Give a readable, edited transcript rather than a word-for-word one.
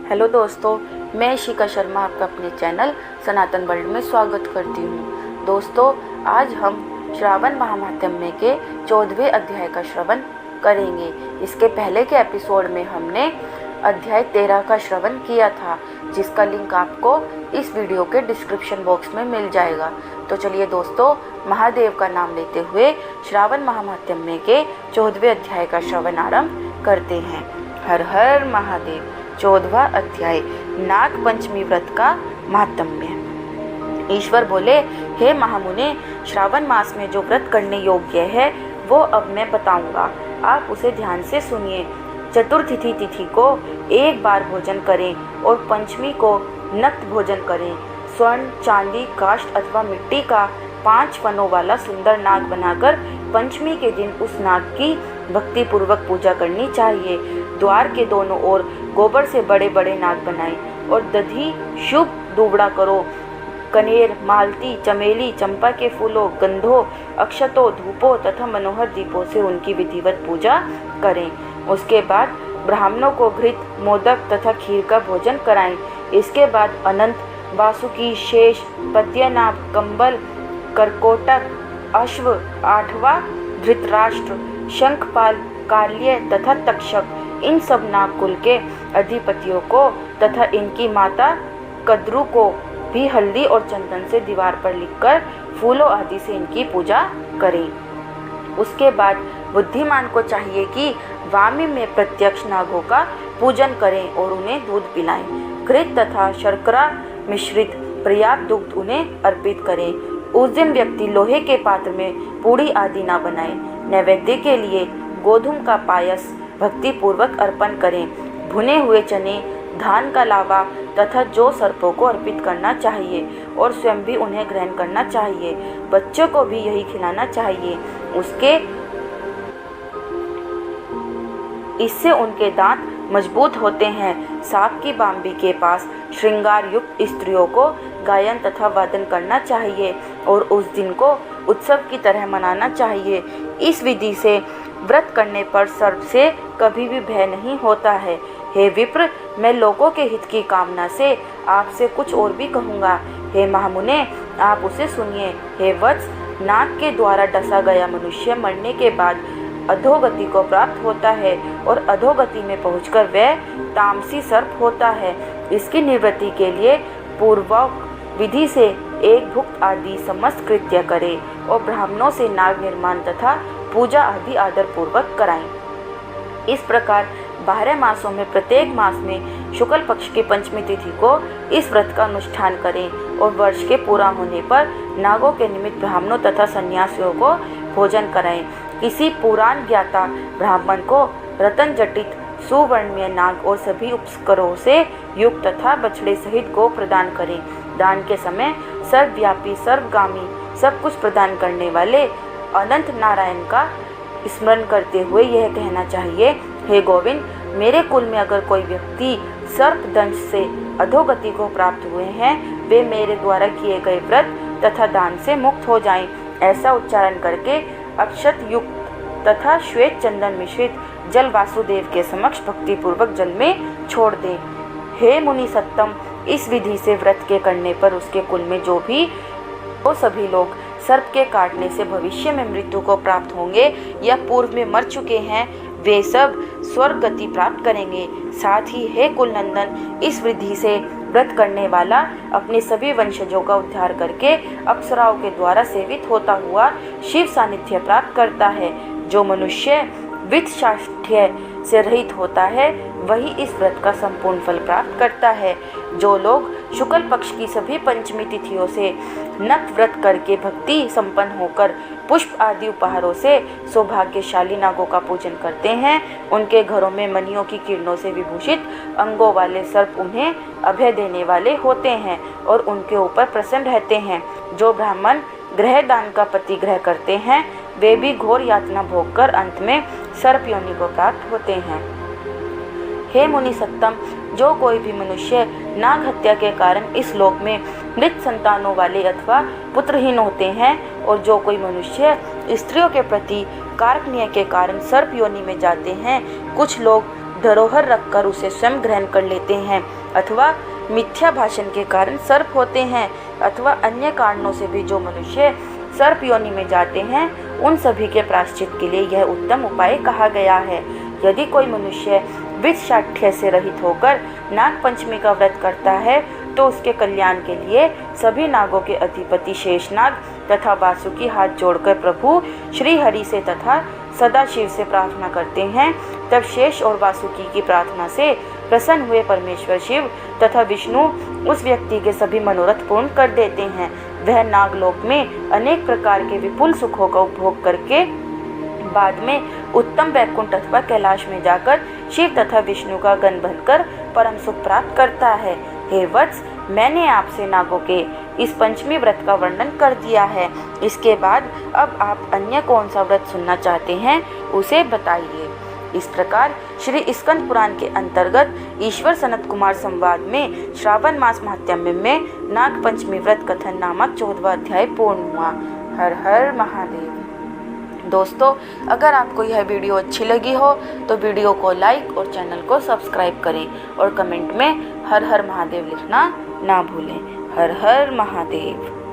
Hello दोस्तों, मैं इशिका शर्मा आपका अपने चैनल सनातन वर्ल्ड में स्वागत करती हूँ। दोस्तों, आज हम श्रावण महात्म्य के 14वें अध्याय का श्रवण करेंगे। इसके पहले के एपिसोड में हमने अध्याय 13 का श्रवण किया था, जिसका लिंक आपको इस वीडियो के डिस्क्रिप्शन बॉक्स में मिल जाएगा। तो चलिए दोस्तों, महादेव का नाम लेते हुए श्रावण महात्म्य के 14वें अध्याय का श्रवण आरंभ करते हैं। हर हर महादेव। 14वां अध्याय, नाग पंचमी व्रत का महात्म्य। ईश्वर बोले, हे महामुने, श्रावण मास में जो व्रत करने योग्य है वो अब मैं बताऊंगा, आप उसे ध्यान से सुनिए। चतुर्थी तिथि को एक बार भोजन करें और पंचमी को नक्त भोजन करें। स्वर्ण, चांदी, काष्ठ अथवा मिट्टी का 5 फनों वाला सुंदर नाग बनाकर पंचमी के दिन उस नाग की भक्ति पूर्वक पूजा करनी चाहिए। द्वार के दोनों ओर गोबर से बड़े बड़े नाग बनाएं और दधी शुभ दुबड़ा करो। कनेर, मालती, चमेली, चंपा के फूलों, गंधों, अक्षतों, धूपों तथा मनोहर दीपों से उनकी विधिवत पूजा करें। उसके बाद ब्राह्मणों को घृत, मोदक तथा खीर का भोजन कराएं। इसके बाद अनंत, वासुकी, शेष, पद्यनाभ, कंबल, करकोटक, अश्व, आठवा, धृतराष्ट्र, शंखपाल, काल्य तथा तक्षक, इन सब नागकुल के अधिपतियों को तथा इनकी माता कद्रू को भी हल्दी और चंदन से दीवार पर लिखकर फूलों आदि से इनकी पूजा करें। उसके बाद बुद्धिमान को चाहिए कि वामी में प्रत्यक्ष नागों का पूजन करें और उन्हें दूध पिलाएं। घृत तथा शर्करा मिश्रित पर्याप्त दुग्ध उन्हें अर्पित करें। उस दिन व्यक्ति लोहे के पात्र में पूड़ी आदि ना बनाए। नैवेद्य के लिए गोधूम का पायस भक्ति पूर्वक अर्पण करें। भुने हुए चने, धान का लावा तथा जौ सर्पों को अर्पित करना चाहिए और स्वयं भी उन्हें ग्रहण करना चाहिए। बच्चों को भी यही खिलाना चाहिए। इससे उनके दांत मजबूत होते हैं। सांप की बाम्बी के पास श्रृंगार युक्त स्त्रियों को गायन तथा वादन करना चाहिए और उस दिन को उत्सव की तरह मनाना चाहिए। इस विधि से व्रत करने पर सर्प से कभी भी भय नहीं होता है। हे विप्र, मैं लोगों के हित की कामना से आपसे कुछ और भी कहूँगा। हे महामुने, आप उसे सुनिए। हे वत्स, नाग के द्वारा डसा गया मनुष्य मरने के बाद अधोगति को प्राप्त होता है और अधोगति में पहुंचकर वह तामसी सर्प होता है। इसकी निवृत्ति के लिए पूर्वक विधि से एक भुक्त आदि समस्त कृत्य करे और ब्राह्मणों से नाग निर्माण तथा पूजा आदि आदर पूर्वक कराएं। इस प्रकार 12 मासों में प्रत्येक मास में शुक्ल पक्ष की पंचमी तिथि को इस व्रत का अनुष्ठान करें और वर्ष के पूरा होने पर नागों के निमित्त ब्राह्मणों तथा सन्यासियों को भोजन कराएं। किसी पुराण ज्ञाता ब्राह्मण को रतन जटित सुवर्णमय नाग और सभी उपस्करों से युक्त तथा बछड़े सहित गो प्रदान करें। दान के समय सर्वव्यापी, सर्वगामी, सब कुछ प्रदान करने वाले अनंत नारायण का स्मरण करते हुए यह कहना चाहिए, हे गोविंद, मेरे कुल में अगर कोई व्यक्ति सर्प दंश से अधोगति को प्राप्त हुए हैं, वे मेरे द्वारा किए गए व्रत तथा दान से मुक्त हो जाएं। ऐसा उच्चारण करके अक्षत युक्त तथा श्वेत चंदन मिश्रित जल वासुदेव के समक्ष भक्ति पूर्वक जल में छोड़ दे। हे मुनि सत्तम, इस विधि से व्रत के करने पर उसके कुल में जो भी वो सभी लोग सर्प के काटने से भविष्य में मृत्यु को प्राप्त होंगे या पूर्व में मर चुके हैं, वे सब स्वर्ग गति प्राप्त करेंगे। साथ ही हे कुलनंदन, इस विधि से व्रत करने वाला अपने सभी वंशजों का उद्धार करके अप्सराओं के द्वारा सेवित होता हुआ शिव सानिध्य प्राप्त करता है। जो मनुष्य वित्त शास्त्र्य से रहित होता है वही इस व्रत का संपूर्ण फल प्राप्त करता है। जो लोग शुक्ल पक्ष की सभी पंचमी तिथियों से नक्त व्रत करके भक्ति संपन्न होकर पुष्प आदि उपहारों से सौभाग्यशाली नागों का पूजन करते हैं, उनके घरों में मणियों की किरणों से विभूषित अंगों वाले सर्प उन्हें अभय देने वाले होते हैं और उनके ऊपर प्रसन्न रहते हैं। जो ब्राह्मण ग्रह दान का प्रतिग्रह करते हैं, वे भी घोर यातना भोगकर अंत में सर्प योनि को प्राप्त होते हैं। हे मुनि सत्तम, जो कोई भी मनुष्य नाग हत्या के कारण इस लोक में मृत संतानों वाले अथवा पुत्रहीन होते हैं और जो कोई मनुष्य स्त्रियों के प्रति कार्पण्य के कारण सर्प योनि में जाते हैं, कुछ लोग धरोहर रखकर उसे स्वयं ग्रहण कर लेते हैं, अथवा मिथ्या भाषण के कारण सर्प होते हैं, अथवा अन्य कारणों से भी जो मनुष्य सर्प योनि में जाते हैं, उन सभी के प्रायश्चित के लिए यह उत्तम उपाय कहा गया है। यदि कोई मनुष्य विषशाठ्य से रहित होकर नाग पंचमी का व्रत करता है तो उसके कल्याण के लिए सभी नागों के अधिपति शेषनाग तथा वासुकी हाथ जोड़कर प्रभु श्री हरि से तथा सदाशिव से प्रार्थना करते हैं। तब शेष और वासुकी की प्रार्थना से प्रसन्न हुए परमेश्वर शिव तथा विष्णु उस व्यक्ति के सभी मनोरथ पूर्ण कर देते हैं। वह नागलोक में अनेक प्रकार के विपुल सुखों का उपभोग करके बाद में उत्तम वैकुंठ अथवा कैलाश में जाकर शिव तथा विष्णु का गण बनकर परम सुख प्राप्त करता है। हे वत्स, मैंने आपसे नागों के इस पंचमी व्रत का वर्णन कर दिया है। इसके बाद अब आप अन्य कौन सा व्रत सुनना चाहते हैं उसे बताइए। इस प्रकार श्री स्कंद पुराण के अंतर्गत ईश्वर सनत कुमार संवाद में श्रावण मास महात्म्य में नाग पंचमी व्रत कथन नामक 14वां अध्याय पूर्ण हुआ। हर हर महादेव। दोस्तों, अगर आपको यह वीडियो अच्छी लगी हो तो वीडियो को लाइक और चैनल को सब्सक्राइब करें और कमेंट में हर हर महादेव लिखना ना भूलें। हर हर महादेव।